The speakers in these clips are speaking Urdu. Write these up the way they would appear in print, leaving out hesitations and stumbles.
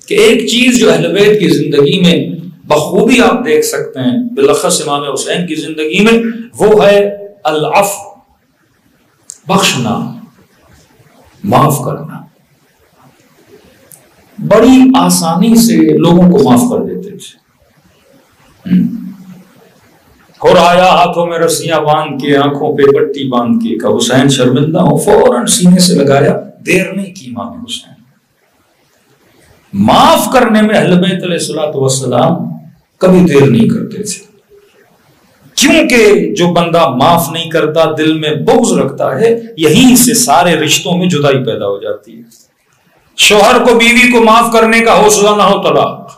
کہ ایک چیز جو اہل بیت کی زندگی میں بخوبی آپ دیکھ سکتے ہیں بالاخص امام حسین کی زندگی میں، وہ ہے العفو، بخشنا، معاف کرنا۔ بڑی آسانی سے لوگوں کو معاف کر دیتے تھے۔ اور آیا ہاتھوں میں رسیاں باندھ کے، آنکھوں پہ پٹی باندھ کے، کہ حسین شرمندہ ہو، فوراً سینے سے لگایا، دیر نہیں کی امام حسین۔ معاف کرنے میں اہل بیت علیہ الصلوۃ والسلام کبھی دیر نہیں کرتے تھے، کیونکہ جو بندہ معاف نہیں کرتا، دل میں بغض رکھتا ہے، یہیں سے سارے رشتوں میں جدائی پیدا ہو جاتی ہے۔ شوہر کو بیوی کو معاف کرنے کا حوصلہ نہ ہو، طلاق۔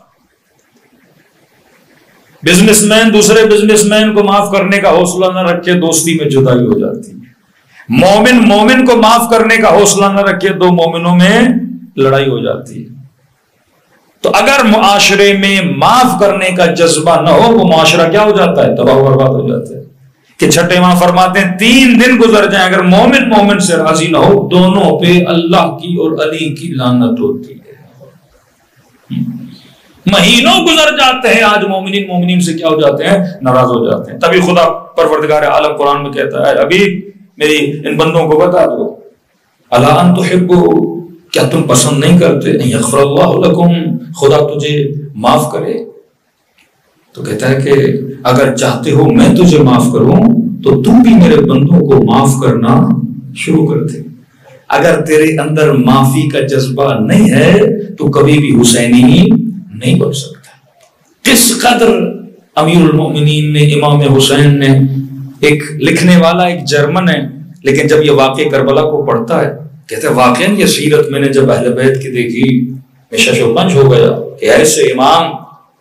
بزنس مین دوسرے بزنس مین کو معاف کرنے کا حوصلہ نہ رکھے، دوستی میں جدائی ہو جاتی ہے۔ مومن مومن کو معاف کرنے کا حوصلہ نہ رکھے، دو مومنوں میں لڑائی ہو جاتی ہے۔ تو اگر معاشرے میں معاف کرنے کا جذبہ نہ ہو، وہ معاشرہ کیا ہو جاتا ہے؟ تباہ و برباد ہو جاتا ہے۔ کہ چھٹے ماہ فرماتے ہیں 3 دن گزر جائیں، اگر مومن مومن سے راضی نہ ہو، دونوں پہ اللہ کی اور علی کی لعنت ہوتی ہے۔ مہینوں گزر جاتے ہیں، آج مومنین مومنین سے کیا ہو جاتے ہیں؟ ناراض ہو جاتے ہیں۔ تبھی خدا پروردگار عالم قرآن میں کہتا ہے، ابھی میری ان بندوں کو بتا دو، الا ان تحبوا، کیا تم پسند نہیں کرتے ان یغفر اللہ لکم، خدا تجھے معاف کرے؟ تو کہتا ہے کہ اگر چاہتے ہو میں تجھے معاف کروں تو تم بھی میرے بندوں کو معاف کرنا شروع کر دے۔ اگر تیرے اندر معافی کا جذبہ نہیں ہے تو کبھی بھی حسینی نہیں بن سکتا۔ کس قدر امیر المومنین نے، امام حسین نے، ایک لکھنے والا ایک جرمن ہے، لیکن جب یہ واقعہ کربلا کو پڑھتا ہے کہتے ہیں واقعاً یہ سیرت میں نے جب اہل بیت کی دیکھی میں شش و پنج ہو گیا کہ ایسے امام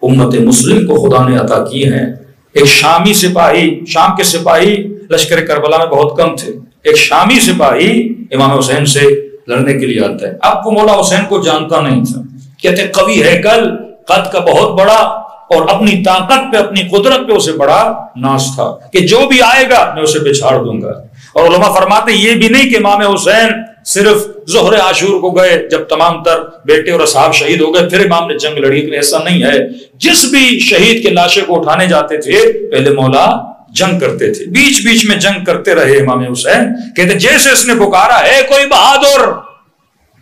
امت مسلم کو خدا نے عطا کی ہیں۔ ایک شامی سپاہی، شام کے سپاہی لشکر کربلا میں بہت کم تھے، ایک شامی سپاہی امام حسین سے لڑنے کے لیے آتا ہے۔ اب وہ مولا حسین کو جانتا نہیں تھا، کہتے ہیں قوی ہیکل، قد کا بہت بڑا، اور اپنی طاقت پہ اپنی قدرت پہ اسے بڑا ناز تھا کہ جو بھی آئے گا میں اسے بچھاڑ دوں گا۔ اور علماء فرماتے یہ بھی نہیں کہ امام حسین صرف ظہر عاشور کو گئے جب تمام تر بیٹے اور اصحاب شہید ہو گئے پھر امام نے جنگ لڑی، کہ ایسا نہیں ہے۔ جس بھی شہید کے لاشیں کو اٹھانے جاتے تھے پہلے مولا جنگ کرتے تھے، بیچ بیچ میں جنگ کرتے رہے امام حسین۔ کہتے جیسے اس نے پکارا ہے کوئی بہادر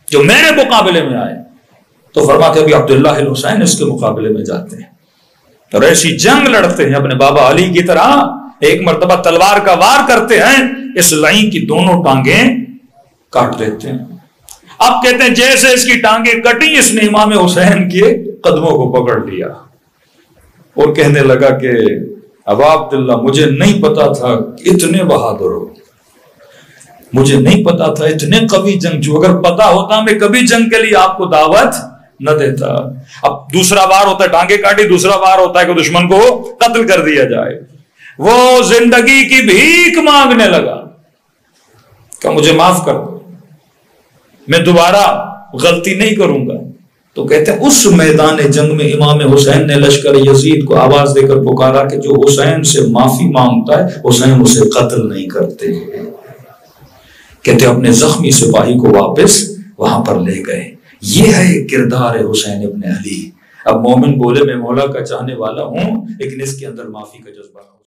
جو میرے مقابلے میں آئے، تو فرماتے ابھی عبداللہ الحسین اس کے مقابلے میں جاتے ہیں اور ایسی جنگ لڑتے ہیں اپنے بابا علی کی طرح، ایک مرتبہ تلوار کا وار کرتے ہیں، اس لائن کی دونوں ٹانگیں کاٹ دیتے ہیں۔ اب کہتے ہیں جیسے اس کی ٹانگیں کٹی، اس نے امام حسین کے قدموں کو پکڑ لیا اور کہنے لگا کہ ابا عبداللہ مجھے نہیں پتا تھا کہ اتنے بہادر ہو، مجھے نہیں پتا تھا اتنے قوی جنگجو، اگر پتا ہوتا میں کبھی جنگ کے لیے آپ کو دعوت نہ دیتا۔ اب دوسرا وار ہوتا ہے ٹانگیں کاٹی، دوسرا وار ہوتا ہے کہ دشمن کو قتل کر دیا جائے۔ وہ زندگی کی بھیک مانگنے لگا کہ مجھے معاف کر دو، میں دوبارہ غلطی نہیں کروں گا۔ تو کہتے ہیں اس میدان جنگ میں امام حسین نے لشکر یزید کو آواز دے کر پکارا کہ جو حسین سے معافی مانگتا ہے حسین اسے قتل نہیں کرتے۔ کہتے اپنے زخمی سپاہی کو واپس وہاں پر لے گئے۔ یہ ہے کردار حسین ابن علی۔ اب مومن بولے میں مولا کا چاہنے والا ہوں، لیکن اس کے اندر معافی کا جذبہ ہو۔